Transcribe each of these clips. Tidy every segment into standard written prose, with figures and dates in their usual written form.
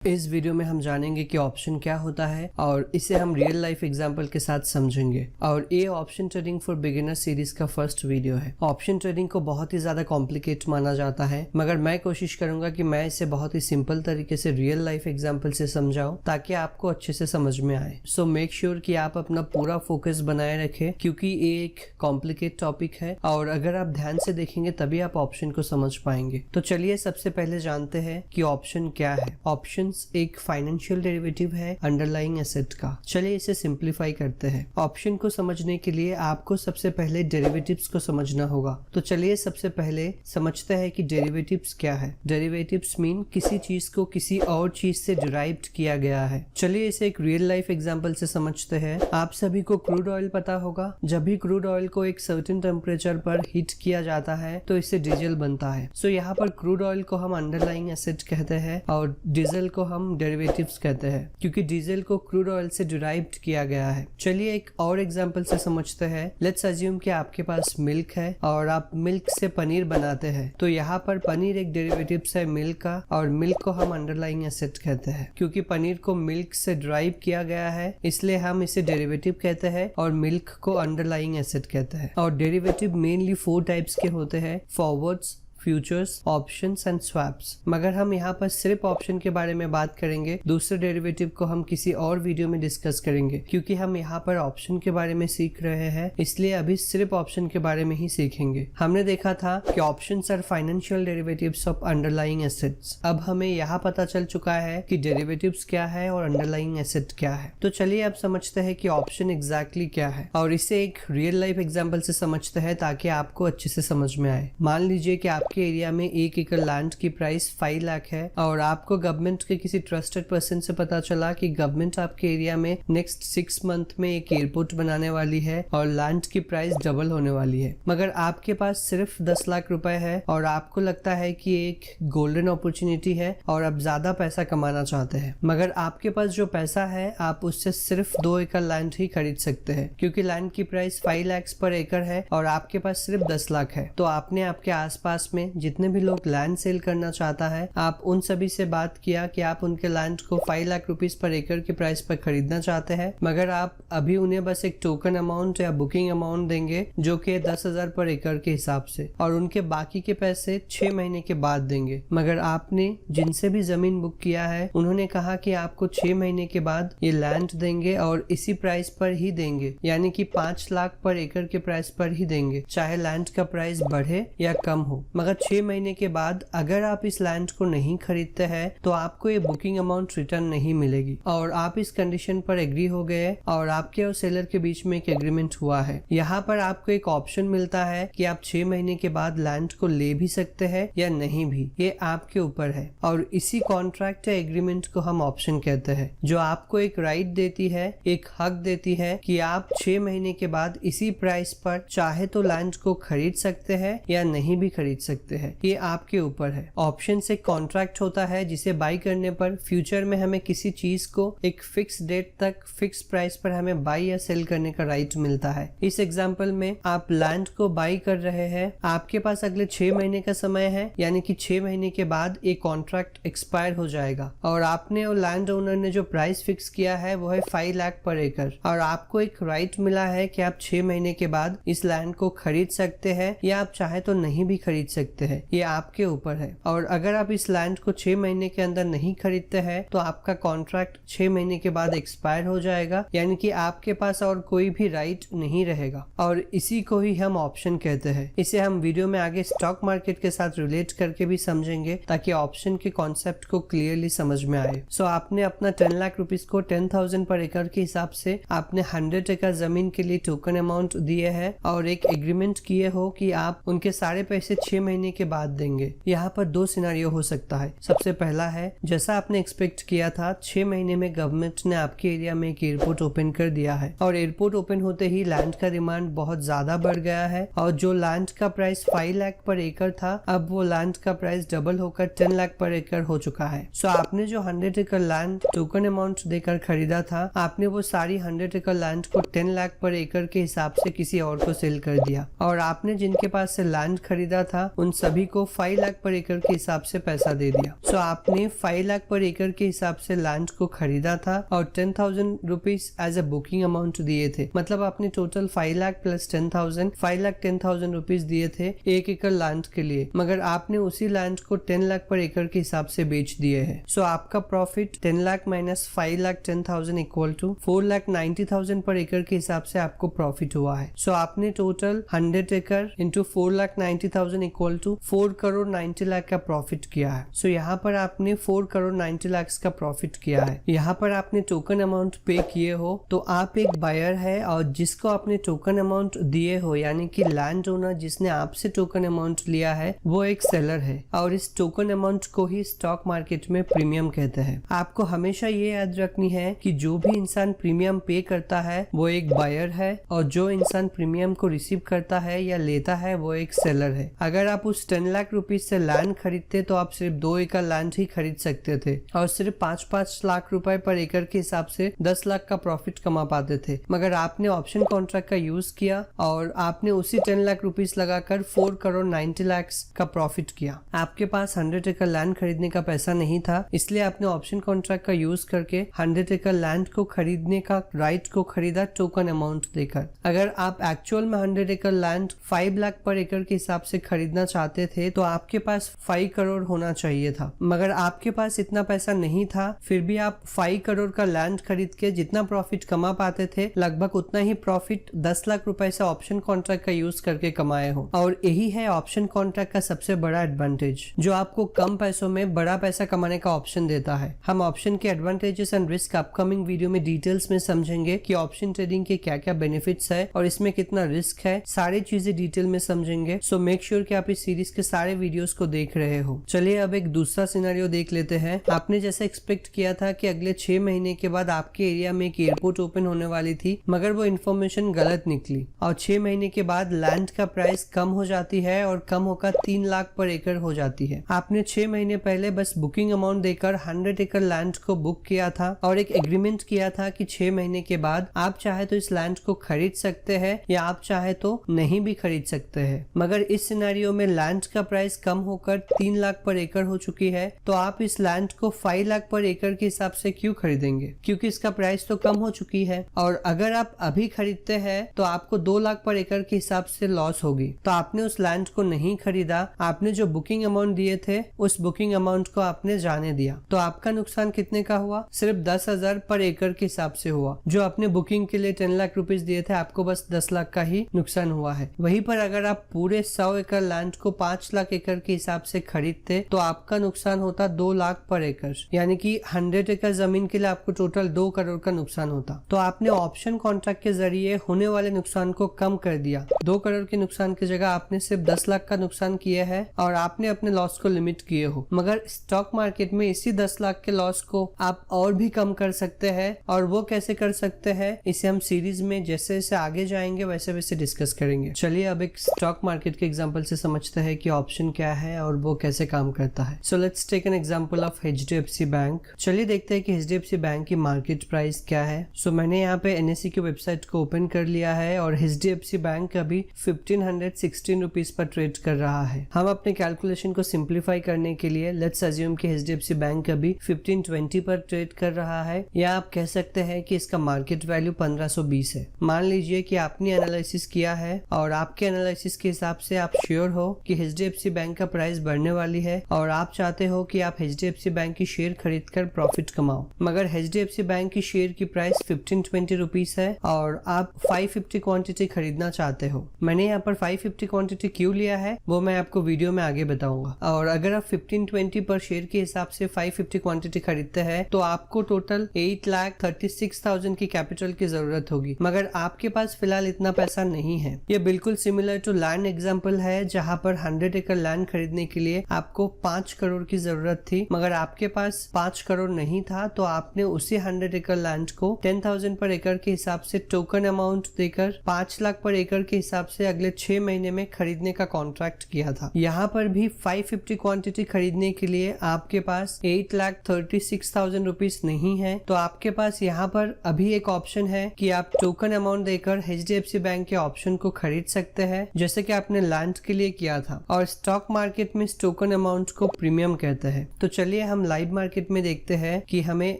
इस वीडियो में हम जानेंगे कि ऑप्शन क्या होता है और इसे हम रियल लाइफ एग्जांपल के साथ समझेंगे। और ये option trading for beginner series का फर्स्ट वीडियो है। ऑप्शन ट्रेडिंग को बहुत ही ज्यादा कॉम्प्लिकेट माना जाता है, मगर मैं कोशिश करूंगा कि मैं इसे बहुत ही सिंपल तरीके से रियल लाइफ एग्जांपल से समझाऊं ताकि आपको अच्छे से समझ में आए। सो मेक श्योर कि आप अपना पूरा फोकस बनाए रखें क्योंकि ये एक कॉम्प्लिकेट टॉपिक है और अगर आप ध्यान से देखेंगे तभी आप ऑप्शन को समझ पाएंगे। तो चलिए सबसे पहले जानते हैं कि ऑप्शन क्या है। ऑप्शन एक फाइनेंशियल डेरिवेटिव है अंडरलाइंग एसेट का। चलिए इसे सिंप्लीफाई करते हैं। ऑप्शन को समझने के लिए आपको सबसे पहले डेरिवेटिव्स को समझना होगा। तो चलिए सबसे पहले समझते हैं कि डेरिवेटिव्स क्या है। डेरिवेटिव्स मीन किसी चीज को किसी और चीज से डिराइव्ड किया गया है। चलिए इसे एक रियल लाइफ एग्जांपल से समझते हैं। आप सभी को क्रूड ऑयल पता होगा। जब भी क्रूड ऑयल को एक सर्टेन टेम्परेचर पर हीट किया जाता है तो इससे डीजल बनता है। सो यहाँ पर क्रूड ऑयल को हम अंडरलाइंग एसेट कहते हैं और डीजल को हम डेरिवेटिव्स कहते हैं क्योंकि डीजल को क्रूड ऑयल से डिराइव्ड किया गया है। चलिए एक और एग्जांपल से समझते हैं। लेट्स अज्यूम कि आपके पास मिल्क है और आप मिल्क से पनीर बनाते हैं। तो यहाँ पर पनीर एक डेरिवेटिव्स है मिल्क का और मिल्क को हम अंडरलाइंग एसेट कहते हैं। क्योंकि पनीर को मिल्क से ड्राइव किया गया है इसलिए हम इसे डेरिवेटिव कहते हैं और मिल्क को अंडरलाइंग एसेट कहते हैं। और डेरिवेटिव मेनली 4 टाइप्स के होते हैं, forwards, futures, options and swaps. मगर हम यहाँ पर सिर्फ ऑप्शन के बारे में बात करेंगे। दूसरे डेरिवेटिव को हम किसी और वीडियो में डिस्कस करेंगे। क्योंकि हम यहाँ पर ऑप्शन के बारे में सीख रहे हैं इसलिए अभी सिर्फ ऑप्शन के बारे में ही सीखेंगे। हमने देखा था कि options are financial derivatives of underlying assets. अब हमें यहाँ पता चल चुका है कि डेरिवेटिव्स क्या है और अंडरलाइंग एसेट क्या है। तो चलिए अब समझते हैं कि ऑप्शन एग्जैक्टली क्या है और इसे एक रियल लाइफ एग्जाम्पल से समझते हैं ताकि आपको अच्छे से समझ में आए। मान लीजिए कि आपके एरिया में 1 एकड़ लैंड की प्राइस 5 लाख है और आपको गवर्नमेंट के किसी ट्रस्टेड पर्सन से पता चला कि गवर्नमेंट आपके एरिया में नेक्स्ट 6 मंथ में एक एयरपोर्ट बनाने वाली है और लैंड की प्राइस डबल होने वाली है। मगर आपके पास सिर्फ 10 लाख रुपए है और आपको लगता है कि एक गोल्डन अपॉर्चुनिटी है और आप ज्यादा पैसा कमाना चाहते हैं। मगर आपके पास जो पैसा है आप उससे सिर्फ 2 एकड़ लैंड ही खरीद सकते हैं क्योंकि लैंड की प्राइस 5 लाख पर एकड़ है और आपके पास सिर्फ 10 लाख है। तो आपने आपके आसपास में जितने भी लोग लैंड सेल करना चाहता है आप उन सभी से बात किया कि आप उनके लैंड को 5 लाख रुपीस पर एकड़ के प्राइस पर खरीदना चाहते हैं। मगर आप अभी उन्हें बस एक टोकन अमाउंट या बुकिंग अमाउंट देंगे जो कि 10,000 पर एकड़ के हिसाब से, और उनके बाकी के पैसे 6 महीने के बाद देंगे। मगर आपने जिनसे भी जमीन बुक किया है उन्होंने कहा कि आपको 6 महीने के बाद ये लैंड देंगे और इसी प्राइस पर ही देंगे, यानी कि 5 लाख पर एकड़ के प्राइस पर ही देंगे चाहे लैंड का प्राइस बढ़े या कम हो। मगर 6 महीने के बाद अगर आप इस लैंड को नहीं खरीदते हैं तो आपको ये बुकिंग अमाउंट रिटर्न नहीं मिलेगी और आप इस कंडीशन पर एग्री हो गए और आपके और सेलर के बीच में एक एग्रीमेंट हुआ है। यहाँ पर आपको एक ऑप्शन मिलता है कि आप 6 महीने के बाद लैंड को ले भी सकते हैं या नहीं भी, ये आपके ऊपर है। और इसी कॉन्ट्रैक्ट या एग्रीमेंट को हम ऑप्शन कहते हैं जो आपको एक राइट देती है, एक हक देती है कि आप 6 महीने के बाद इसी प्राइस पर चाहे तो लैंड को खरीद सकते हैं या नहीं भी खरीद सकते हैं, ये आपके ऊपर है। ऑप्शन से कॉन्ट्रैक्ट होता है जिसे बाई करने पर फ्यूचर में हमें किसी चीज को एक फिक्स डेट तक फिक्स प्राइस पर हमें बाई या सेल करने का राइट मिलता है। इस एग्जांपल में आप लैंड को बाई कर रहे हैं, आपके पास अगले 6 महीने का समय है, यानी कि 6 महीने के बाद एक कॉन्ट्रैक्ट एक्सपायर हो जाएगा और आपने और लैंड ओनर ने जो प्राइस फिक्स किया है वो है 5 लाख पर एकड़ और आपको एक राइट मिला है कि आप 6 महीने के बाद इस लैंड को खरीद सकते हैं या आप चाहे तो नहीं भी खरीद सकते हैं, ये आपके ऊपर है। और अगर आप इस लैंड को 6 महीने के अंदर नहीं खरीदते हैं तो आपका कॉन्ट्रैक्ट 6 महीने के बाद एक्सपायर हो जाएगा, यानी कि आपके पास और कोई भी राइट नहीं रहेगा। और इसी को ही हम ऑप्शन कहते हैं। इसे हम वीडियो में आगे स्टॉक मार्केट के साथ रिलेट करके भी समझेंगे ताकि ऑप्शन के कॉन्सेप्ट को क्लियरली समझ में आए। सो आपने अपना 10 लाख रुपीस को 10,000 पर एकड़ के हिसाब से आपने 100 एकड़ जमीन के लिए टोकन अमाउंट दिए है और एक एग्रीमेंट किए हो कि आप उनके सारे पैसे 6 महीने के बाद देंगे। यहाँ पर 2 सिनेरियो हो सकता है। सबसे पहला है जैसा आपने एक्सपेक्ट किया था, 6 महीने में गवर्नमेंट ने आपके एरिया में एक एयरपोर्ट ओपन कर दिया है और एयरपोर्ट ओपन होते ही लैंड का डिमांड बहुत ज्यादा बढ़ गया है और जो लैंड का प्राइस 5 लाख पर एकड़ था अब वो लैंड का प्राइस डबल होकर 10 लाख पर एकड़ हो चुका है। सो आपने जो 100 एकड़ लैंड टोकन अमाउंट देकर खरीदा था, आपने वो सारी 100 एकड़ लैंड को 10 लाख पर एकड़ के हिसाब से किसी और को सेल कर दिया और आपने जिनके पास से लैंड खरीदा था उन उन सभी को 5 लाख पर एकड़ के हिसाब से पैसा दे दिया। सो आपने 5 लाख पर एकड़ के हिसाब से लैंड को खरीदा था और 10,000 rupees as a booking amount दिए थे। मतलब आपने total 5 lakh plus 10,000 5 lakh 10,000 rupees दिए थे 1 एकड़ लैंड के लिए, मगर आपने उसी लैंड को 10 लाख पर एकड़ के हिसाब से बेच दिए है। सो आपका profit 10 lakh minus 5 lakh 10,000 equal to 4,90,000 पर एकड़ के हिसाब से आपको प्रॉफिट हुआ है। सो आपने टोटल 100 एकड़ into 4,90,000 equal to 4 crore 90 lakh का प्रॉफिट किया है। सो यहाँ पर आपने 4 करोड़ 90 लाख का प्रॉफिट किया है। यहाँ पर आपने टोकन अमाउंट पे किए हो तो आप एक बायर है और जिसको आपने टोकन अमाउंट दिए हो, यानी कि लैंड ओनर जिसने आपसे टोकन अमाउंट लिया है वो एक सेलर है और इस टोकन अमाउंट को ही स्टॉक मार्केट में प्रीमियम कहते हैं। आपको हमेशा ये याद रखनी है कि जो भी इंसान प्रीमियम पे करता है वो एक बायर है और जो इंसान प्रीमियम को रिसीव करता है या लेता है वो एक सेलर है। अगर आप उस 10 लाख रुपीज से लैंड खरीदते तो आप सिर्फ 2 एकड़ लैंड ही खरीद सकते थे और सिर्फ 5-5 लाख रुपए पर एकड़ के हिसाब से 10 लाख का प्रॉफिट कमा पाते थे। मगर आपने ऑप्शन कॉन्ट्रैक्ट का यूज किया और आपने उसी 10 लाख रुपीज लगाकर 4 करोड़ 90 लाख का प्रॉफिट किया। आपके पास 100 एकड़ लैंड खरीदने का पैसा नहीं था, इसलिए आपने ऑप्शन कॉन्ट्रैक्ट का यूज करके 100 एकड़ लैंड को खरीदने का राइट को खरीदा टोकन अमाउंट देकर। अगर आप एक्चुअल में 100 एकड़ लैंड 5 लाख पर एकड़ के हिसाब से खरीदना चाहते थे तो आपके पास 5 करोड़ होना चाहिए था, मगर आपके पास इतना पैसा नहीं था। फिर भी आप 5 करोड़ का लैंड खरीद के जितना प्रॉफिट कमा पाते थे लगभग उतना ही प्रॉफिट 10 लाख रुपए से ऑप्शन कॉन्ट्रैक्ट का यूज करके कमाए हो। और यही है ऑप्शन कॉन्ट्रैक्ट का सबसे बड़ा एडवांटेज, जो आपको कम पैसों में बड़ा पैसा कमाने का ऑप्शन देता है। हम ऑप्शन के advantages and risk upcoming video में डिटेल्स में समझेंगे कि ऑप्शन ट्रेडिंग के क्या क्या बेनिफिट्स है और इसमें कितना रिस्क है, सारी चीजें डिटेल में समझेंगे। सो मेक श्योर कि आप इस सीरीज के सारे वीडियोस को देख रहे हो। चलिए अब एक दूसरा सिनेरियो देख लेते हैं। आपने जैसे एक्सपेक्ट किया था कि अगले 6 महीने के बाद आपके एरिया में एक एयरपोर्ट ओपन होने वाली थी, मगर वो इन्फॉर्मेशन गलत निकली और 6 महीने के बाद लैंड का प्राइस कम हो जाती है और कम होकर 3 लाख पर एकड़ हो जाती है। आपने 6 महीने पहले बस बुकिंग अमाउंट देकर 100 एकड़ लैंड को बुक किया था और एक एग्रीमेंट किया था कि 6 महीने के बाद आप चाहे तो इस लैंड को खरीद सकते हैं या आप चाहे तो नहीं भी खरीद सकते हैं। मगर इस सिनेरियो में लैंड का प्राइस कम होकर 3 लाख पर एकड़ हो चुकी है, तो आप इस लैंड को 5 लाख पर एकड़ के हिसाब से क्यों खरीदेंगे? क्योंकि इसका प्राइस तो कम हो चुकी है और अगर आप अभी खरीदते हैं तो आपको 2 लाख पर एकड़ के हिसाब से लॉस होगी। तो आपने उस लैंड को नहीं खरीदा, आपने जो बुकिंग अमाउंट दिए थे उस बुकिंग अमाउंट को आपने जाने दिया। तो आपका नुकसान कितने का हुआ? सिर्फ 10,000 पर एकड़ के हिसाब से हुआ। जो आपने बुकिंग के लिए 10 लाख रुपीज दिए थे आपको बस 10 लाख का ही नुकसान हुआ है। वहीं पर अगर आप पूरे 100 एकड़ लैंड को 5 लाख एकड़ के हिसाब से खरीदते तो आपका नुकसान होता 2 लाख पर एकड़, यानी कि 100 एकड़ जमीन के लिए आपको टोटल 2 करोड़ का नुकसान होता। तो आपने ऑप्शन कॉन्ट्रैक्ट के जरिए होने वाले नुकसान को कम कर दिया। 2 करोड़ के नुकसान की जगह आपने सिर्फ 10 लाख का नुकसान किया है और आपने अपने लॉस को लिमिट किए हो। मगर स्टॉक मार्केट में इसी 10 लाख के लॉस को आप और भी कम कर सकते हैं, और वो कैसे कर सकते हैं इसे हम सीरीज में जैसे जैसे आगे जाएंगे वैसे वैसे डिस्कस करेंगे। चलिए अब एक स्टॉक मार्केट के एग्जांपल से समझते हैं कि ऑप्शन क्या है और वो कैसे काम करता है। So let's take an example of HDFC bank. चलिए देखते हैं कि HDFC बैंक की मार्केट प्राइस क्या है। सो मैंने यहाँ पे NSE की वेबसाइट को ओपन कर लिया है और HDFC बैंक अभी 1516 रुपीज पर ट्रेड कर रहा है। हम अपने कैलकुलेशन को सिंप्लीफाई करने के लिए लेट्स अज्यूम कि HDFC बैंक अभी 1520 पर ट्रेड कर रहा है, या आप कह सकते हैं कि इसका मार्केट वैल्यू 1520 है। मान लीजिए कि आपने एनालिसिस किया है और आपके एनालिसिस के हिसाब से आप श्योर हो कि HDFC बैंक का प्राइस बढ़ने वाली है और आप चाहते हो कि आप HDFC बैंक की शेयर खरीदकर प्रॉफिट कमाओ। मगर HDFC बैंक की शेयर की प्राइस 1520 रुपीज है और आप 550 क्वांटिटी खरीदना चाहते हो। मैंने यहाँ पर 550 क्वांटिटी क्यों लिया है वो मैं आपको वीडियो में आगे बताऊंगा। और अगर आप 1520 पर शेयर के हिसाब से 550 क्वांटिटी खरीदते हैं तो आपको टोटल 8,36,000 की कैपिटल की जरूरत होगी, मगर आपके पास फिलहाल इतना पैसा नहीं है। ये बिल्कुल सिमिलर टू लैंड एग्जांपल है जहां पर 100 एकड़ लैंड खरीदने के लिए आपको 5 करोड़ की जरूरत थी, मगर आपके पास 5 करोड़ नहीं था, तो आपने उसी 100 एकड़ लैंड को 10,000 पर एकड़ के हिसाब से टोकन अमाउंट देकर 5 लाख पर एकड़ के हिसाब से अगले 6 महीने में खरीदने का कॉन्ट्रैक्ट किया था। यहाँ पर भी 550 क्वांटिटी खरीदने के लिए आपके पास 8,36,000 रुपीज नहीं है, तो आपके पास यहाँ पर अभी एक ऑप्शन है कि आप टोकन अमाउंट देकर HDFC बैंक के ऑप्शन को खरीद सकते हैं, जैसे कि आपने लैंड के लिए किया किया था और स्टॉक मार्केट में इस टोकन अमाउंट को प्रीमियम कहते हैं। तो चलिए हम लाइव मार्केट में देखते हैं कि हमें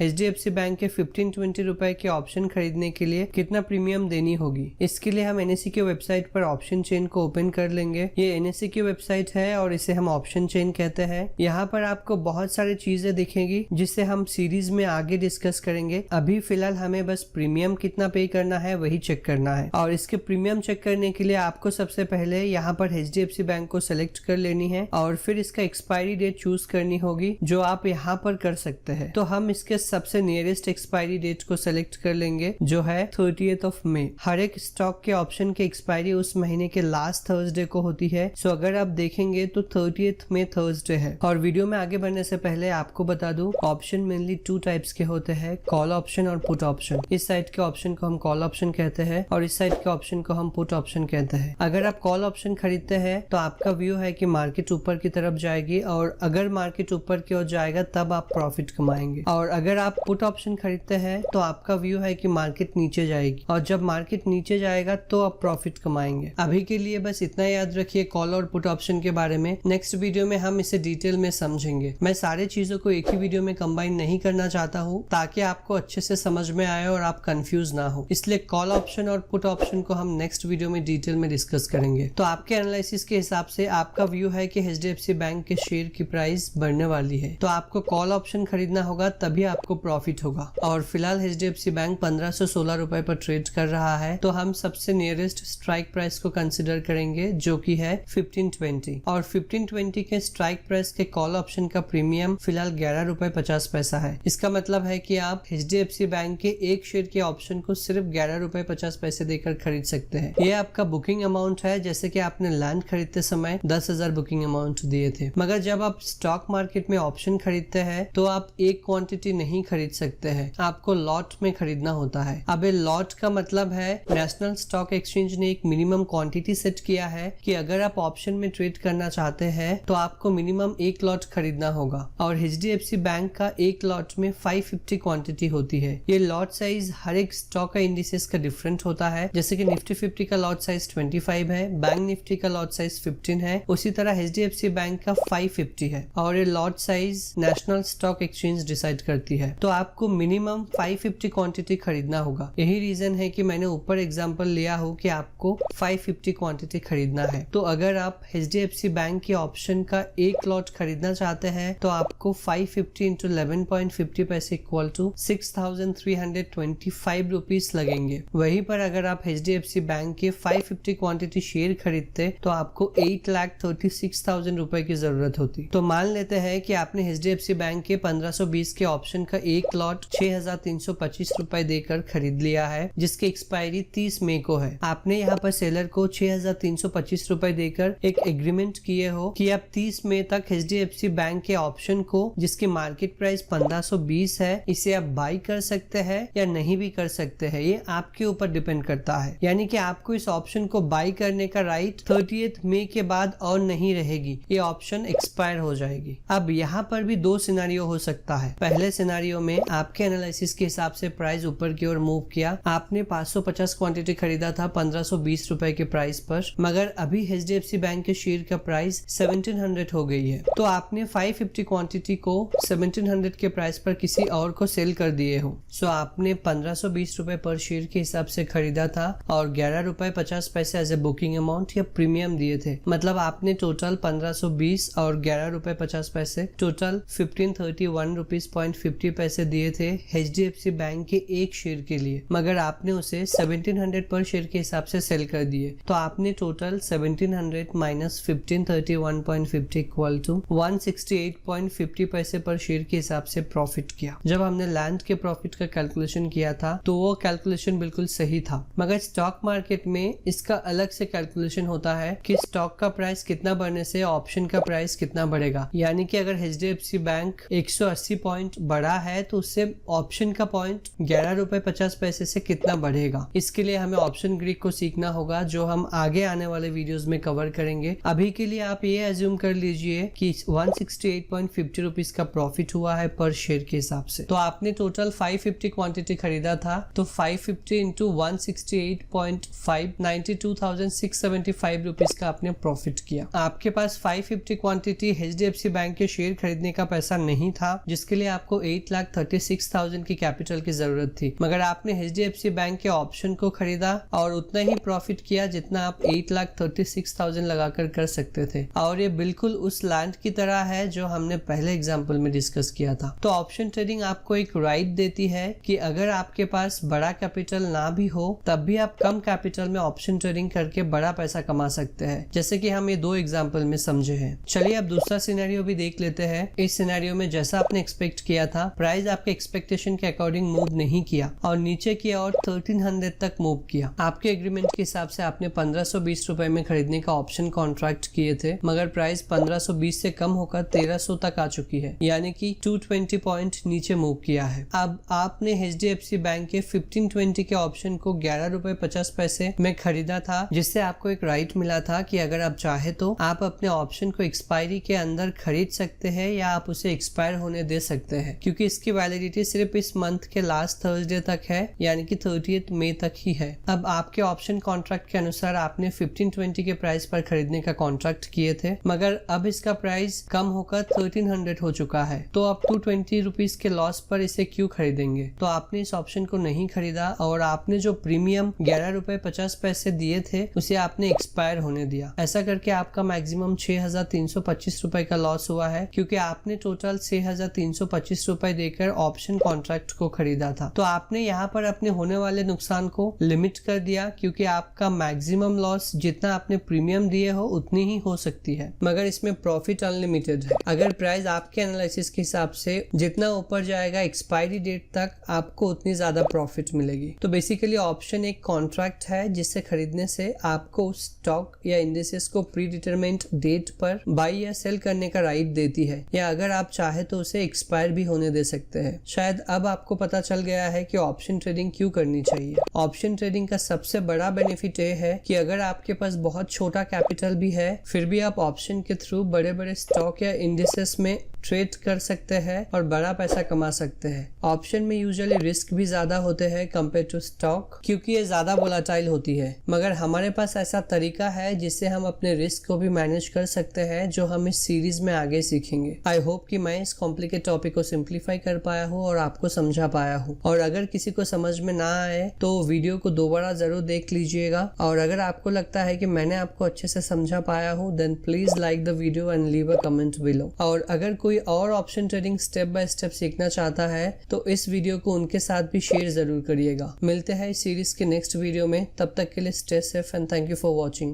HDFC बैंक के 15-20 रुपए के ऑप्शन खरीदने के लिए कितना प्रीमियम देनी होगी। इसके लिए हम NSE की वेबसाइट पर ऑप्शन चेन को ओपन कर लेंगे। ये NSE की वेबसाइट है और इसे हम ऑप्शन चेन कहते हैं। यहाँ पर आपको बहुत सारी चीजें दिखेंगी जिससे हम सीरीज में आगे डिस्कस करेंगे। अभी फिलहाल हमें बस प्रीमियम कितना पे करना है वही चेक करना है और इसके प्रीमियम चेक करने के लिए आपको सबसे पहले यहाँ पर HDFC बैंक को सिलेक्ट कर लेनी है और फिर इसका एक्सपायरी डेट चूज करनी होगी जो आप यहाँ पर कर सकते हैं। तो हम इसके सबसे नियरेस्ट एक्सपायरी डेट को सिलेक्ट कर लेंगे जो है 30th of May। हर एक स्टॉक के ऑप्शन की एक्सपायरी उस महीने के लास्ट थर्सडे को होती है। सो अगर आप देखेंगे तो 30th May थर्सडे है। और वीडियो में आगे बढ़ने से पहले आपको बता दूं ऑप्शन मेनली 2 टाइप्स के होते हैं, कॉल ऑप्शन और पुट ऑप्शन। इस साइड के ऑप्शन को हम कॉल ऑप्शन कहते हैं और इस साइड के ऑप्शन को हम पुट ऑप्शन कहते हैं। अगर आप कॉल ऑप्शन खरीदते हैं तो आपका व्यू है कि मार्केट ऊपर की तरफ जाएगी और अगर मार्केट ऊपर की ओर जाएगा तब आप प्रॉफिट कमाएंगे। और अगर आप पुट ऑप्शन खरीदते हैं तो आपका व्यू है कि मार्केट नीचे जाएगी और जब मार्केट नीचे जाएगा तो आप प्रॉफिट कमाएंगे। अभी के लिए बस इतना याद रखिए कॉल और पुट ऑप्शन के बारे में। नेक्स्ट वीडियो में हम इसे डिटेल में समझेंगे। मैं सारे चीजों को एक ही वीडियो में कंबाइन नहीं करना चाहता हूँ ताकि आपको अच्छे से समझ में आए और आप कंफ्यूज ना हो। इसलिए कॉल ऑप्शन और पुट ऑप्शन को हम नेक्स्ट वीडियो में डिटेल में डिस्कस करेंगे। तो आपके एनालिसिस के हिसाब से आपका व्यू है कि HDFC बैंक के शेयर की प्राइस बढ़ने वाली है तो आपको कॉल ऑप्शन खरीदना होगा तभी आपको प्रॉफिट होगा। और फिलहाल HDFC बैंक 1516 रुपए पर ट्रेड कर रहा है तो हम सबसे नियरेस्ट स्ट्राइक प्राइस को कंसिडर करेंगे जो कि है 1520 और 1520 के स्ट्राइक प्राइस के कॉल ऑप्शन का प्रीमियम फिलहाल 11 रुपए 50 पैसा है। इसका मतलब है कि आप HDFC बैंक के एक शेयर के ऑप्शन को सिर्फ 11 रुपए 50 पैसे देकर खरीद सकते हैं। ये आपका बुकिंग अमाउंट है, जैसे कि आपने लैंड खरीदते समय 10,000 बुकिंग अमाउंट दिए थे। मगर जब आप स्टॉक मार्केट में ऑप्शन खरीदते हैं तो आप एक क्वांटिटी नहीं खरीद सकते हैं, आपको लॉट में खरीदना होता है। अब ये लॉट का मतलब है नेशनल स्टॉक एक्सचेंज ने एक मिनिमम क्वांटिटी सेट किया है कि अगर आप ऑप्शन में ट्रेड करना चाहते हैं तो आपको मिनिमम एक लॉट खरीदना होगा और HDFC बैंक का एक लॉट में 550 क्वांटिटी होती है। ये लॉट साइज हर एक स्टॉक का इंडिसेस का डिफरेंट होता है, जैसे कि निफ्टी 50 का लॉट साइज 25 है, बैंक निफ्टी का लॉट साइज 15 है, उसी तरह HDFC बैंक का 550 है और ये lot size national stock exchange decide करती है। तो आपको मिनिमम 550 क्वांटिटी खरीदना होगा। यही रीजन है कि मैंने ऊपर एग्जांपल लिया हो कि आपको 550 क्वांटिटी खरीदना है। तो अगर आप HDFC बैंक के ऑप्शन का एक लॉट खरीदना चाहते हैं तो आपको 550 इंटू 11.50 पैसे इक्वल टू 6,325 रुपीज लगेंगे। वहीं पर अगर आप HDFC बैंक के 550 क्वांटिटी शेयर खरीदते तो आपको 8,36,000 रुपए की जरूरत होती। तो मान लेते हैं कि आपने HDFC बैंक के 1520 के ऑप्शन का एक लॉट 6,325 रुपए देकर खरीद लिया है जिसकी एक्सपायरी 30 मई को है। आपने यहाँ पर सेलर को 6,325 रुपए देकर एक एग्रीमेंट किए हो कि आप 30 मई तक HDFC बैंक के ऑप्शन को जिसकी मार्केट प्राइस 1520 है इसे आप बाई कर सकते हैं या नहीं भी कर सकते हैं, ये आपके ऊपर डिपेंड करता है। यानी कि आपको इस ऑप्शन को बाई करने का राइट 30th मई के बाद और नहीं रहेगी, ये ऑप्शन एक्सपायर हो जाएगी। अब यहाँ पर भी 2 सिनारियो हो सकता है। पहले सिनारियो में आपके एनालिसिस के हिसाब से प्राइस ऊपर की ओर मूव किया, आपने 550 क्वांटिटी खरीदा था 1520 रुपए के प्राइस पर, मगर अभी HDFC बैंक के शेयर का प्राइस 1700 हो गई है तो आपने 550 क्वांटिटी को 1700 के प्राइस पर किसी और को सेल कर दिए हो। सो आपने 1520 रुपए पर शेयर के हिसाब से खरीदा था और 11 रुपए 50 पैसे एज ए बुकिंग अमाउंट या प्रीमियम दिए थे। मतलब आपने टोटल 1520 और 11 रुपए 50 पैसे टोटल 1531 रुपीज 50 पैसे दिए थे HDFC बैंक के एक शेयर के लिए, मगर आपने उसे 1700 पर शेयर के हिसाब से सेल कर दिए। तो आपने टोटल 1700 माइनस 1531.50 इक्वल टू 168.50 पैसे पर शेयर के हिसाब से प्रॉफिट किया। जब हमने लैंड के प्रॉफिट का कैलकुलेशन किया था तो वो कैलकुलेशन बिल्कुल सही था, मगर स्टॉक मार्केट में इसका अलग से कैलकुलेशन होता है कि स्टॉक का प्राइस कितना बढ़ने से ऑप्शन का प्राइस कितना बढ़ेगा। यानी कि अगर HDFC बैंक 180 पॉइंट बढ़ा है तो उससे ऑप्शन का पॉइंट 11 रुपए 50 पैसे से कितना बढ़ेगा। इसके लिए हमें ऑप्शन ग्रीक को सीखना होगा जो हम आगे आने वाले वीडियोस में कवर करेंगे। अभी के लिए आप ये एज्यूम कर लीजिए कि 168.50 रुपीज का प्रॉफिट हुआ है पर शेयर के हिसाब से। तो आपने टोटल 550 क्वांटिटी खरीदा था तो 550 इंटू 168.5 92,675 रुपीज का आपने प्रॉफिट किया। आपके पास 550 क्वांटिटी HDFC बैंक के शेयर खरीदने का पैसा नहीं था, जिसके लिए आपको 8,36,000 की कैपिटल की जरूरत थी, मगर आपने HDFC बैंक के ऑप्शन को खरीदा और उतना ही प्रॉफिट किया जितना आप 8,36,000 लगाकर कर सकते थे। और ये बिल्कुल उस लैंड की तरह है जो हमने पहले एग्जाम्पल में डिस्कस किया था। तो ऑप्शन ट्रेडिंग आपको एक राइट देती है कि अगर आपके पास बड़ा कैपिटल ना भी हो तब भी आप कम कैपिटल में ऑप्शन ट्रेडिंग करके बड़ा पैसा कमा सकते हैं, जैसे कि हम ये 2 एग्जाम्पल में समझे हैं। चलिए अब दूसरा सिनेरियो भी देख लेते हैं। इस सिनेरियो में जैसा आपने एक्सपेक्ट किया था, प्राइस आपके एक्सपेक्टेशन के अकॉर्डिंग मूव नहीं किया और नीचे की ओर 1300 तक मूव किया। आपके एग्रीमेंट के हिसाब से आपने 1520 रुपए में खरीदने का ऑप्शन कॉन्ट्रैक्ट किए थे, मगर प्राइस 1520 से कम होकर 1300 तक आ चुकी है, यानी कि 220 पॉइंट नीचे मूव किया है। अब आपने HDFC बैंक के 1520 के ऑप्शन को 11 रुपए 50 पैसे में खरीदा था, जिससे आपको एक राइट मिला था कि अगर आप चाहे तो आप अपने ऑप्शन को एक्सपायरी के अंदर खरीद सकते हैं या आप उसे एक्सपायर होने दे सकते हैं, क्योंकि इसकी वैलिडिटी सिर्फ इस मंथ के लास्ट थर्सडे तक है, यानी कि 30 मई तक ही है। अब आपके ऑप्शन कॉन्ट्रैक्ट के अनुसार आपने 1520 के प्राइस पर खरीदने का कॉन्ट्रैक्ट किए थे, मगर अब इसका प्राइस कम होकर 1300 हो चुका है, तो आप 220 रुपीज के लॉस पर इसे क्यों खरीदेंगे? तो आपने इस ऑप्शन को नहीं खरीदा और आपने जो प्रीमियम 11 रुपए 50 पैसे दिए थे उसे आपने एक्सपायर होने दिया। ऐसा करके आपका मैक्सिमम 6,325 रुपए का लॉस हुआ है, क्योंकि आपने टोटल 6,325 रुपए देकर ऑप्शन कॉन्ट्रैक्ट को खरीदा था। तो आपने यहाँ पर अपने होने वाले नुकसान को लिमिट कर दिया, क्योंकि आपका मैक्सिमम लॉस जितना आपने प्रीमियम दिए हो उतनी ही हो सकती है, मगर इसमें प्रॉफिट अनलिमिटेड है। अगर प्राइस आपके एनालिसिस के हिसाब से जितना ऊपर जाएगा एक्सपायरी डेट तक, आपको उतनी ज्यादा प्रॉफिट मिलेगी। तो बेसिकली ऑप्शन एक कॉन्ट्रैक्ट है जिससे खरीदने से आपको स्टॉक या इंडिसेस को प्री डिटरमाइंड डेट पर बाई या सेल करने का राइट देती है, या अगर आप चाहे तो उसे एक्सपायर भी होने दे सकते हैं। शायद अब आपको पता चल गया है कि ऑप्शन ट्रेडिंग क्यों करनी चाहिए। ऑप्शन ट्रेडिंग का सबसे बड़ा बेनिफिट ये है कि अगर आपके पास बहुत छोटा कैपिटल भी है, फिर भी आप ऑप्शन के थ्रू बड़े बड़े स्टॉक या इंडिसेस में ट्रेड कर सकते हैं और बड़ा पैसा कमा सकते हैं। ऑप्शन में यूजुअली रिस्क भी ज्यादा होते हैं कंपेयर टू स्टॉक, क्योंकि ये ज्यादा वोलाटाइल होती है, मगर हमारे पास ऐसा तरीका है जिससे हम अपने रिस्क को भी मैनेज कर सकते हैं, जो हम इस सीरीज में आगे सीखेंगे। आई होप कि मैं इस कॉम्प्लिकेट टॉपिक को सिंप्लीफाई कर पाया हूँ और आपको समझा पाया हूँ। और अगर किसी को समझ में ना आए तो वीडियो को दोबारा जरूर देख लीजिएगा, और अगर आपको लगता है कि मैंने आपको अच्छे से समझा पाया हूँ, then please like the video and leave a comment below. और अगर कोई और option trading step by step सीखना चाहता है तो इस वीडियो को उनके साथ भी शेयर जरूर करिएगा। मिलते हैं इस सीरीज के नेक्स्ट वीडियो में, तब तक के लिए stay safe and thank you for watching.